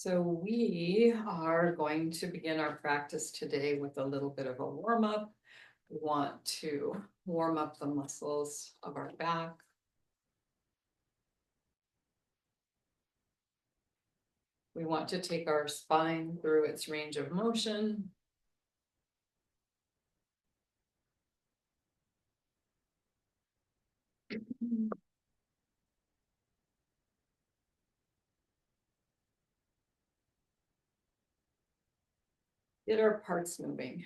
So we are going to begin our practice today with a little bit of a warm up. We want to warm up the muscles of our back. We want to take our spine through its range of motion. Get our parts moving.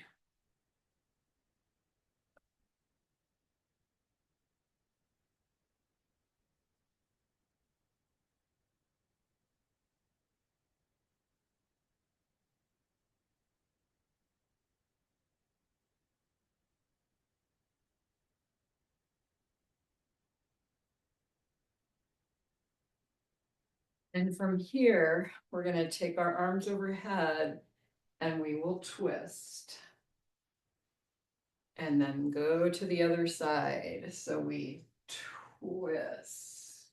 And from here, we're going to take our arms overhead and we will twist. And then go to the other side. So we twist.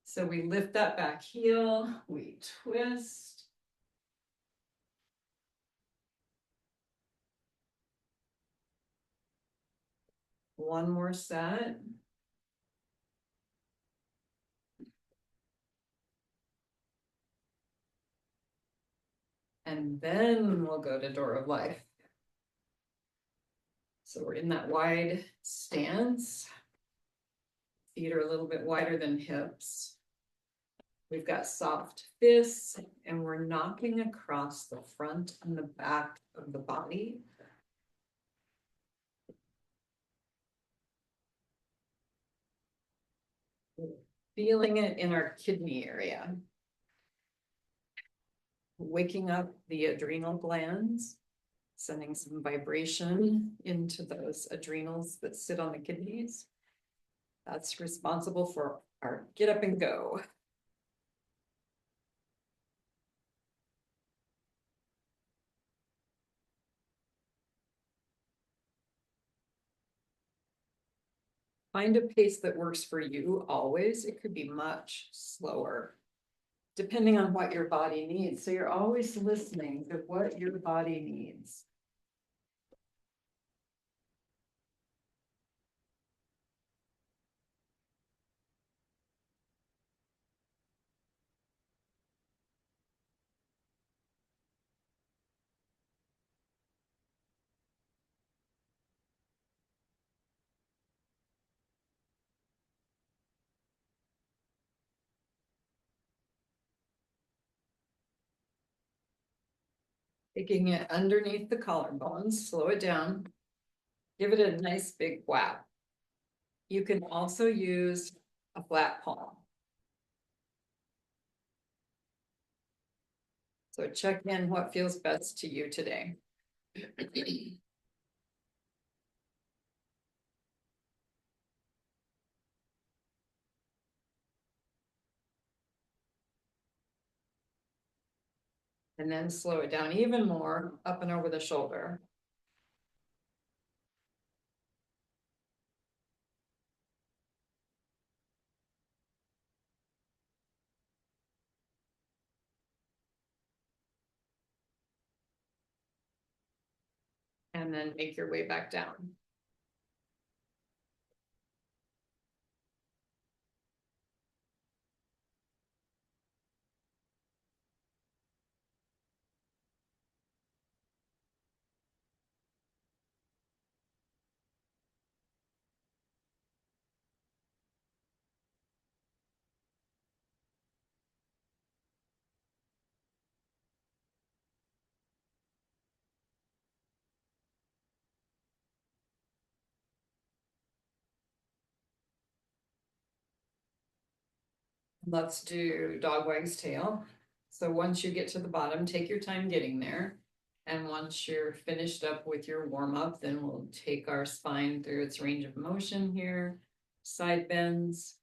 So we lift that back heel, we twist. One more set. And then we'll go to door of life. So we're in that wide stance. Feet are a little bit wider than hips. We've got soft fists and we're knocking across the front and the back of the body. Feeling it in our kidney area. Waking up the adrenal glands, sending some vibration into those adrenals that sit on the kidneys. That's responsible for our get up and go. Find a pace that works for you always. It could be much slower, depending on what your body needs. So you're always listening to what your body needs. Taking it underneath the collarbones, slow it down. Give it a nice big whap. You can also use a flat palm. So check in what feels best to you today. And then slow it down even more, up and over the shoulder. And then make your way back down. Let's do dog wags tail. So once you get to the bottom, take your time getting there. And once you're finished up with your warm up, then we'll take our spine through its range of motion here. Side bends.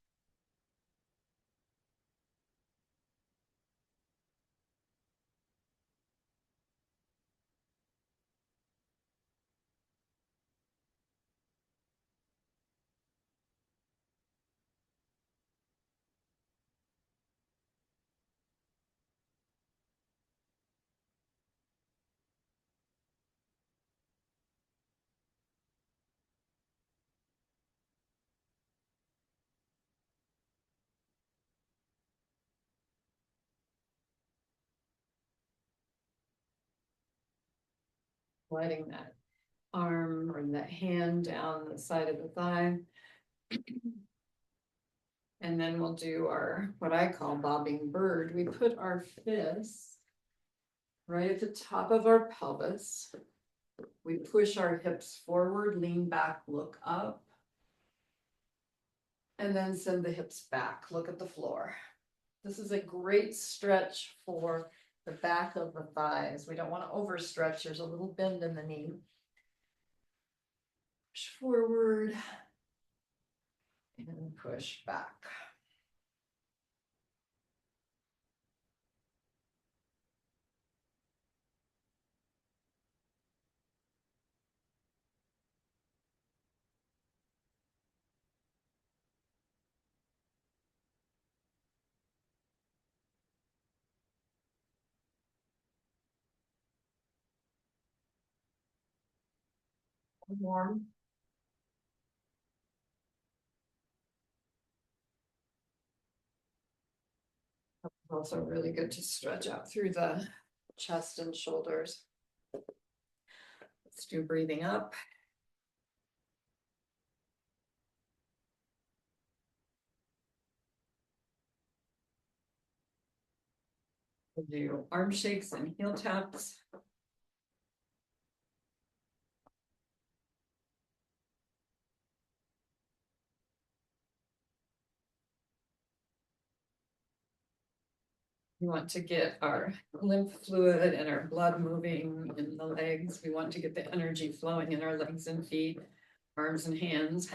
Letting that arm or that hand down the side of the thigh. And then we'll do our, what I call bobbing bird. We put our fists right at the top of our pelvis. We push our hips forward, lean back, look up. And then send the hips back, look at the floor. This is a great stretch for the back of the thighs. We don't want to overstretch. There's a little bend in the knee. Push forward and push back. Warm. Also really good to stretch out through the chest and shoulders. Let's do breathing up. We'll do arm shakes and heel taps. We want to get our lymph fluid and our blood moving in the legs. We want to get the energy flowing in our legs and feet, arms and hands.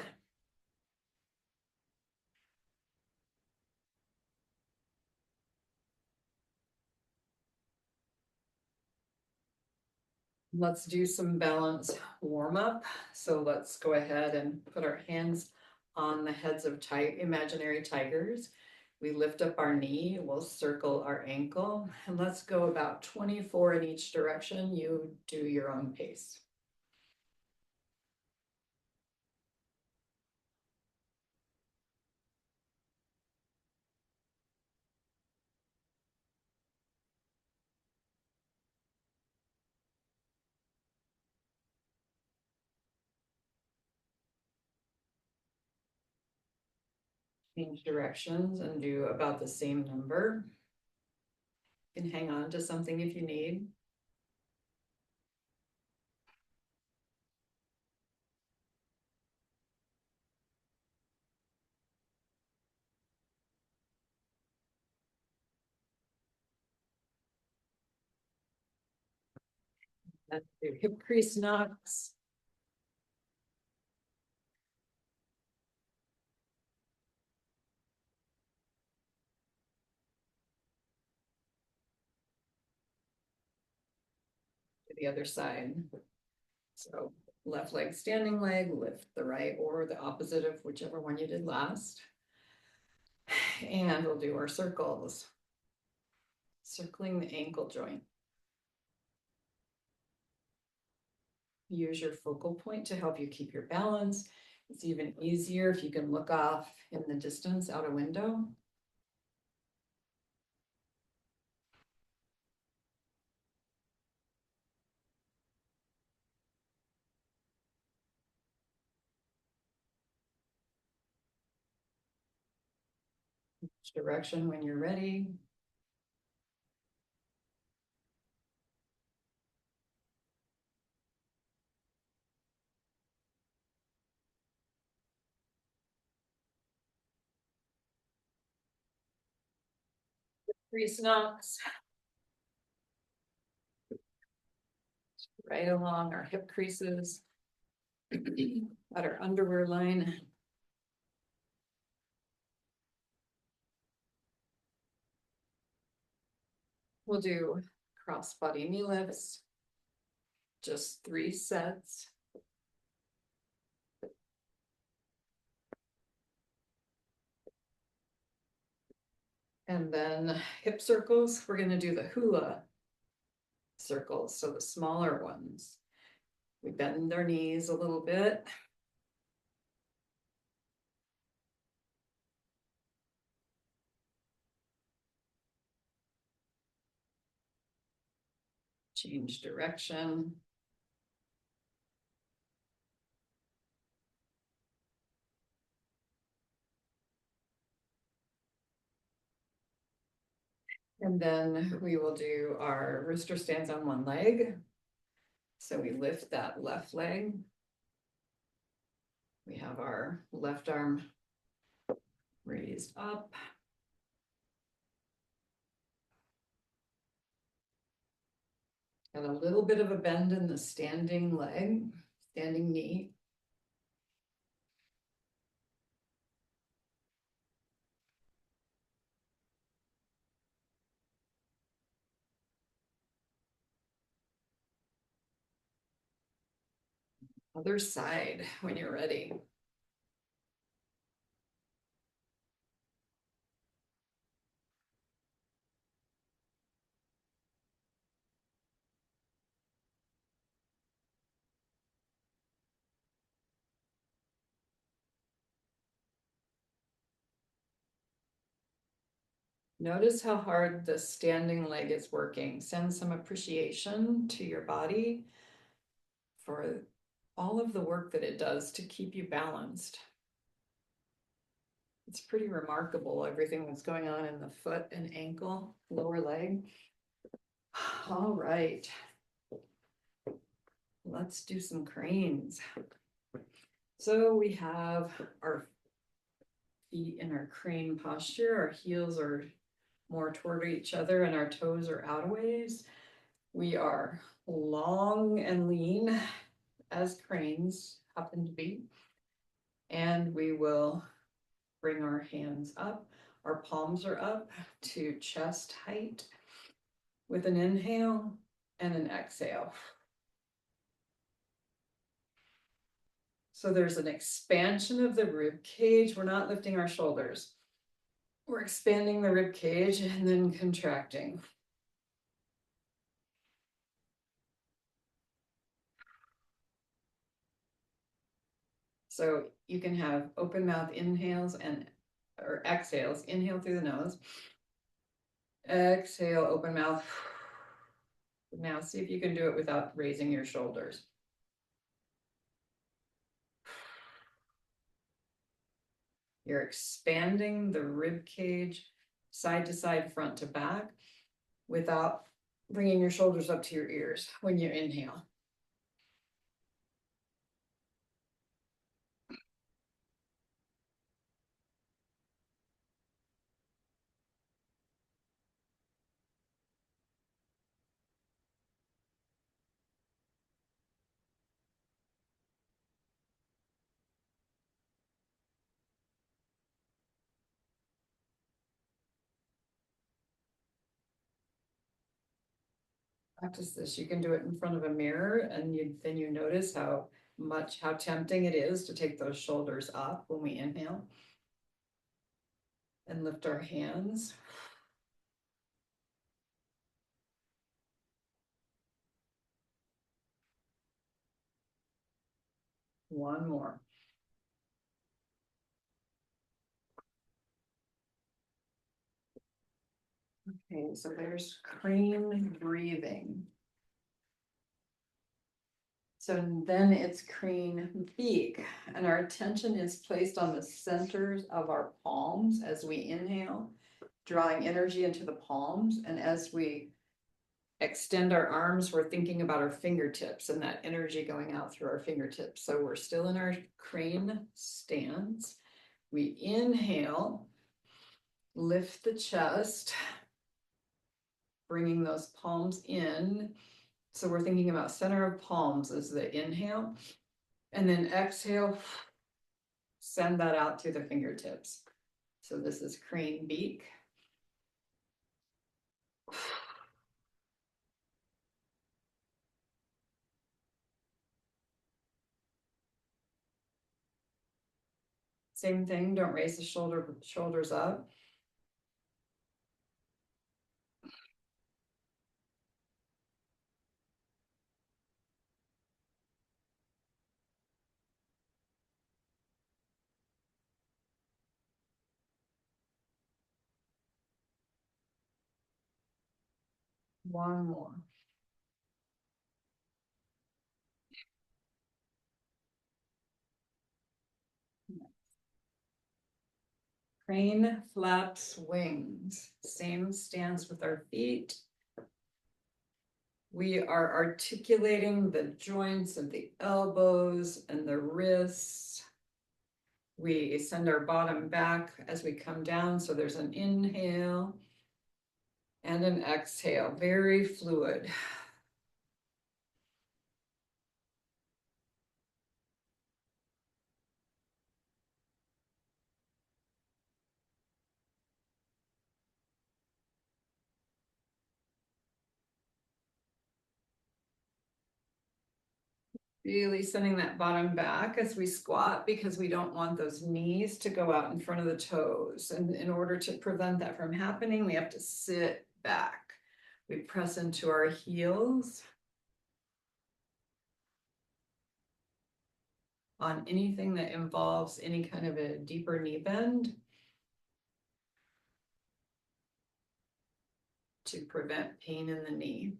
Let's do some balance warm up. So let's go ahead and put our hands on the heads of imaginary tigers. We lift up our knee, we'll circle our ankle, and let's go about 24 in each direction. You do your own pace. Change directions and do about the same number. You can hang on to something if you need. Let's do hip crease knocks. To the other side. So left leg, standing leg, lift the right or the opposite of whichever one you did last. And we'll do our circles. Circling the ankle joint. Use your focal point to help you keep your balance. It's even easier if you can look off in the distance out a window. Which direction when you're ready. Crease knocks. Right along our hip creases. At our underwear line. We'll do cross body knee lifts. Just 3 sets. And then hip circles, we're going to do the hula circles, so the smaller ones. We bend our knees a little bit. Change direction. And then we will do our rooster stands on one leg. So we lift that left leg. We have our left arm raised up. Got a little bit of a bend in the standing leg, standing knee. Other side when you're ready. Notice how hard the standing leg is working. Send some appreciation to your body for all of the work that it does to keep you balanced. It's pretty remarkable, everything that's going on in the foot and ankle, lower leg. All right. Let's do some cranes. So we have our feet in our crane posture. Our heels are more toward each other and our toes are out a ways. We are long and lean as cranes happen to be. And we will bring our hands up. Our palms are up to chest height with an inhale and an exhale. So there's an expansion of the rib cage. We're not lifting our shoulders. We're expanding the rib cage and then contracting. So you can have open mouth inhales or exhales. Inhale through the nose. Exhale, open mouth. Now see if you can do it without raising your shoulders. You're expanding the rib cage side to side, front to back, without bringing your shoulders up to your ears when you inhale. Practice this. You can do it in front of a mirror, and then you notice how tempting it is to take those shoulders up when we inhale. And lift our hands. One more. Okay, so there's crane breathing. So then it's crane beak, and our attention is placed on the centers of our palms as we inhale, drawing energy into the palms. And as we extend our arms, we're thinking about our fingertips and that energy going out through our fingertips. So we're still in our crane stance. We inhale, lift the chest, bringing those palms in. So we're thinking about center of palms as the inhale, and then exhale, send that out through the fingertips. So this is crane beak. Same thing, don't raise the shoulders up. One more. Crane flaps wings, same stance with our feet. We are articulating the joints of the elbows and the wrists. We send our bottom back as we come down, so there's an inhale and an exhale, very fluid. Really sending that bottom back as we squat, because we don't want those knees to go out in front of the toes. And in order to prevent that from happening, we have to sit back. We press into our heels on anything that involves any kind of a deeper knee bend to prevent pain in the knee.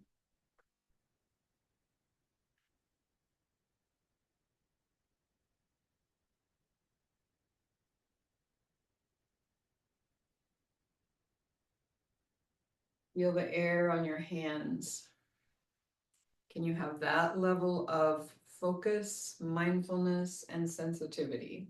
Feel the air on your hands. Can you have that level of focus, mindfulness, and sensitivity?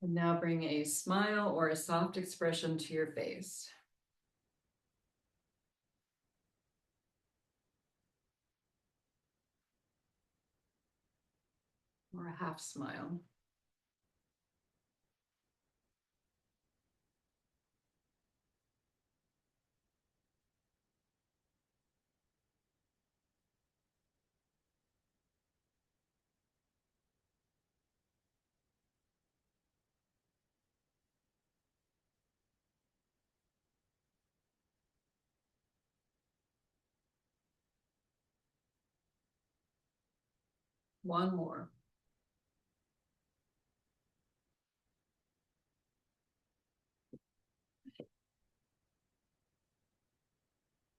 And now bring a smile or a soft expression to your face. Or a half smile. One more.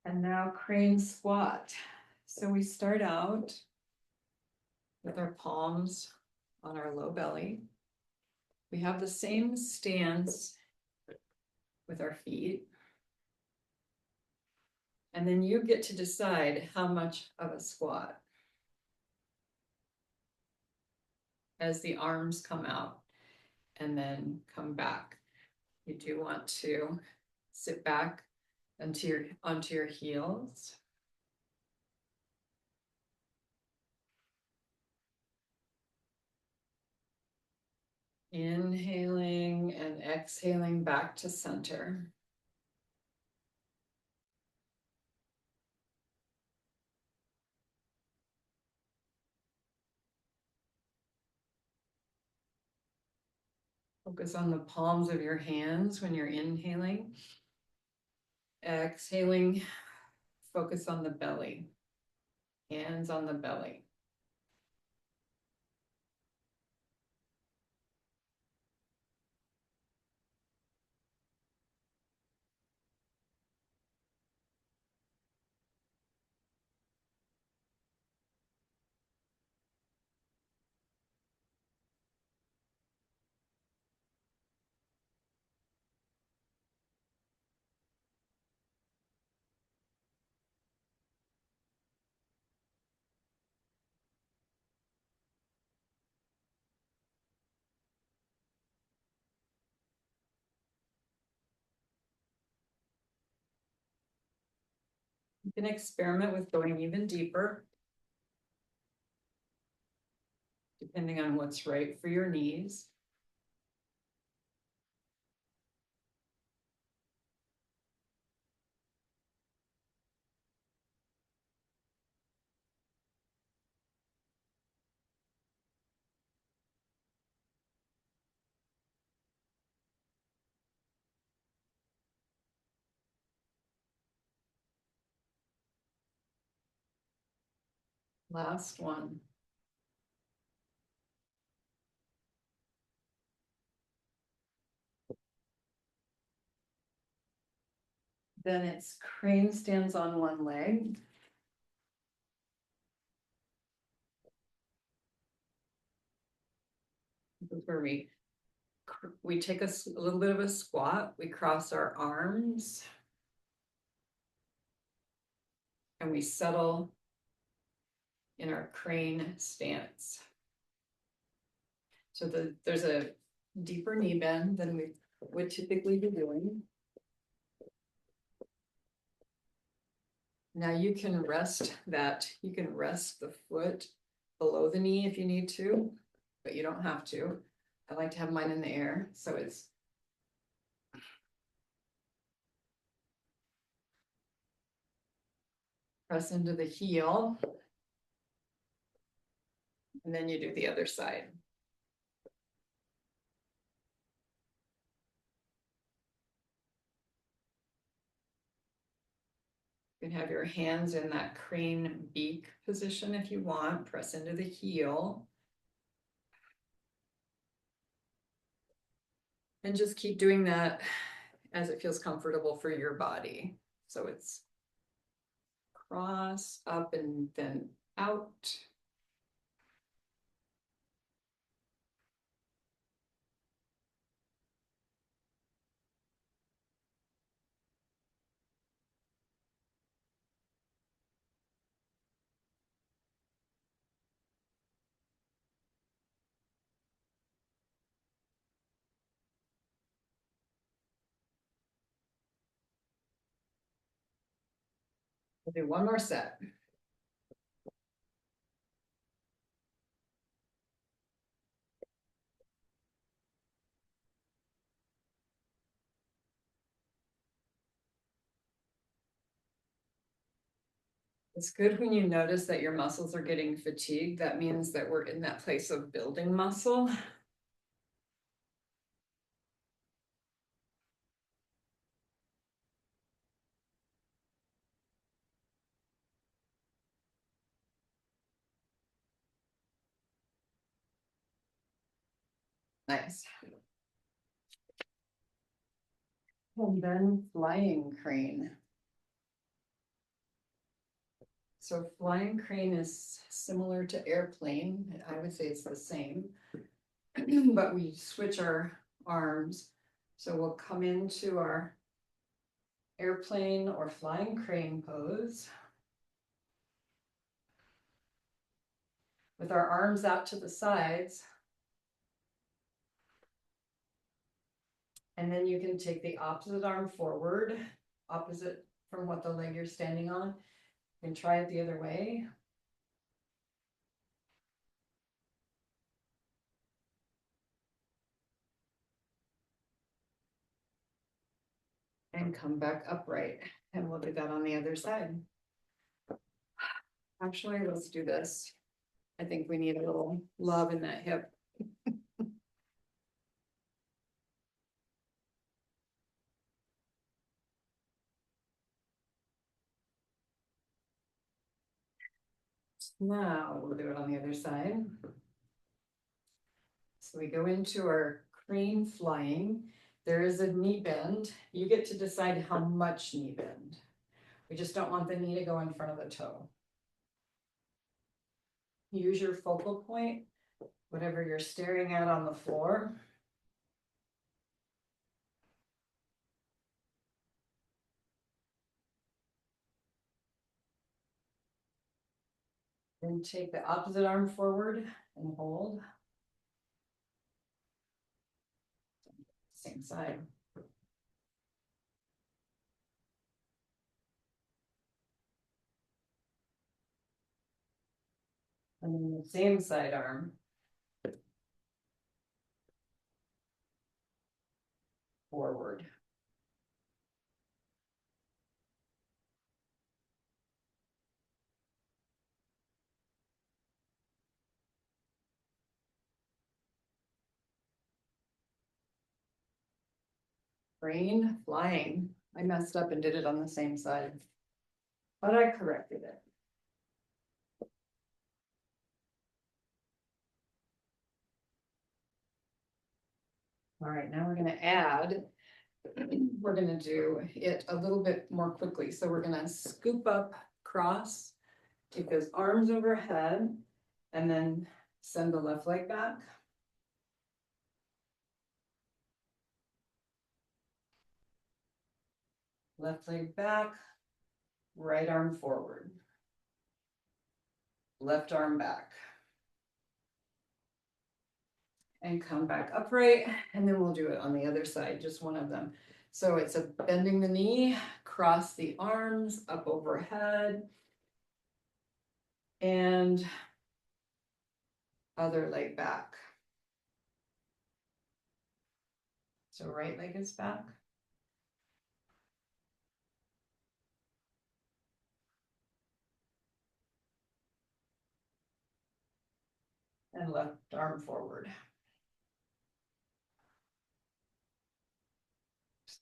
And now crane squat. So we start out with our palms on our low belly. We have the same stance with our feet. And then you get to decide how much of a squat as the arms come out and then come back. You do want to sit back onto your heels. Inhaling and exhaling back to center. Focus on the palms of your hands when you're inhaling. Exhaling, focus on the belly. Hands on the belly. You can experiment with going even deeper, depending on what's right for your knees. Last one. Then it's crane stands on one leg. This is where we take a little bit of a squat, we cross our arms. And we settle in our crane stance. So there's a deeper knee bend than we would typically be doing. Now you can rest the foot below the knee if you need to, but you don't have to. I like to have mine in the air, so it's press into the heel. And then you do the other side. You can have your hands in that crane beak position if you want, press into the heel. And just keep doing that as it feels comfortable for your body. So it's cross, up, and then out. We'll do one more set. It's good when you notice that your muscles are getting fatigued. That means that we're in that place of building muscle. Nice. And then flying crane. So flying crane is similar to airplane. I would say it's the same, but we switch our arms. So we'll come into our airplane or flying crane pose with our arms out to the sides. And then you can take the opposite arm forward, opposite from what the leg you're standing on, and try it the other way. And come back upright. And we'll do that on the other side. Actually, let's do this. I think we need a little love in that hip. Now we'll do it on the other side. So we go into our crane flying. There is a knee bend. You get to decide how much knee bend. We just don't want the knee to go in front of the toe. Use your focal point, whatever you're staring at on the floor. Then take the opposite arm forward and hold. Same side. And then the same side arm. Forward. Crane flying. I messed up and did it on the same side, but I corrected it. All right, now we're gonna add, we're gonna do it a little bit more quickly. So we're gonna scoop up, cross, take those arms overhead, and then send the left leg back. Left leg back, right arm forward. Left arm back. And come back upright, and then we'll do it on the other side, just one of them. So it's a bending the knee, cross the arms up overhead, and other leg back. So right leg is back. And left arm forward.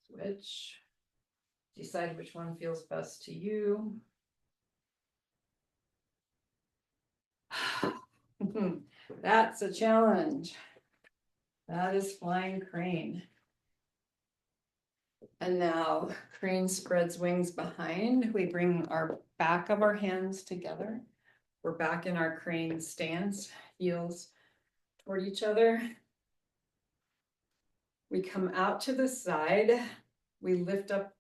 Switch. Decide which one feels best to you. That's a challenge. That is flying crane. And now crane spreads wings behind. We bring our back of our hands together. We're back in our crane stance, heels toward each other. We come out to the side. We lift up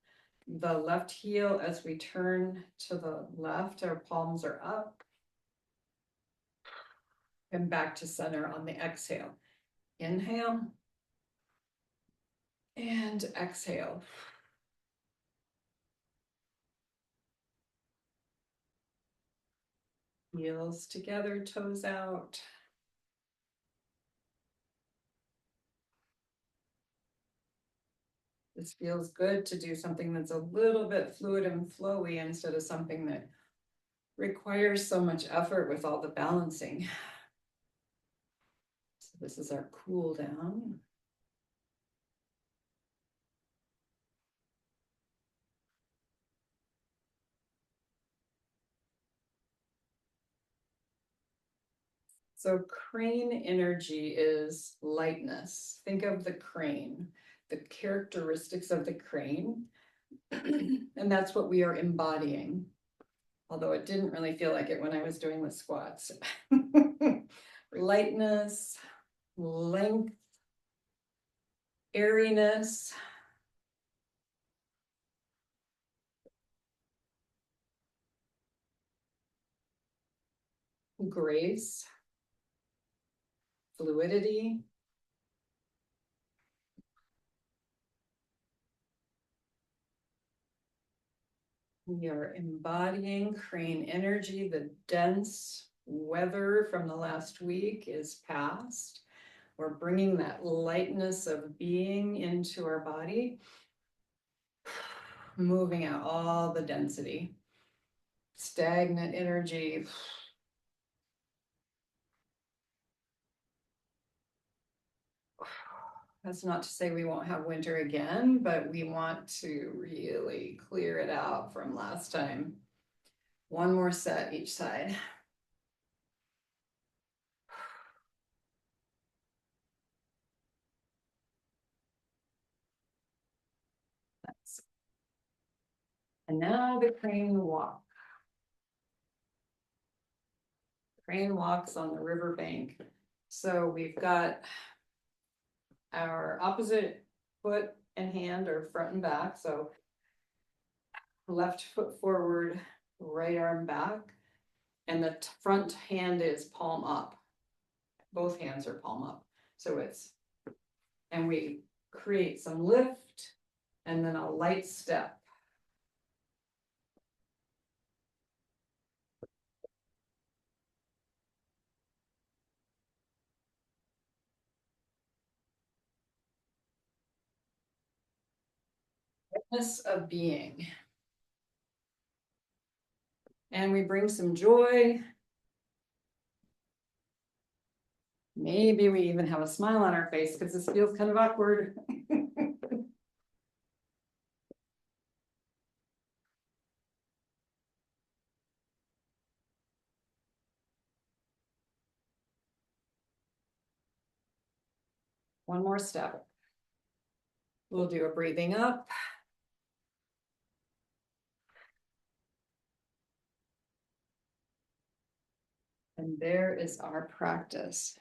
the left heel as we turn to the left. Our palms are up. And back to center on the exhale. Inhale. And exhale. Heels together, toes out. This feels good to do something that's a little bit fluid and flowy instead of something that requires so much effort with all the balancing. So this is our cool down. So crane energy is lightness. Think of the crane, the characteristics of the crane. And that's what we are embodying. Although it didn't really feel like it when I was doing the squats. Lightness, length, airiness. Grace, fluidity. We are embodying crane energy. The dense weather from the last week is past. We're bringing that lightness of being into our body, moving out all the density, stagnant energy. That's not to say we won't have winter again, but we want to really clear it out from last time. One more set each side. And now the crane walk. Crane walks on the riverbank. So we've got our opposite foot and hand are front and back. So left foot forward, right arm back. And the front hand is palm up. Both hands are palm up. So it's, and we create some lift and then a light step. Of being. And we bring some joy. Maybe we even have a smile on our face because this feels kind of awkward. One more step. We'll do a breathing up. And there is our practice.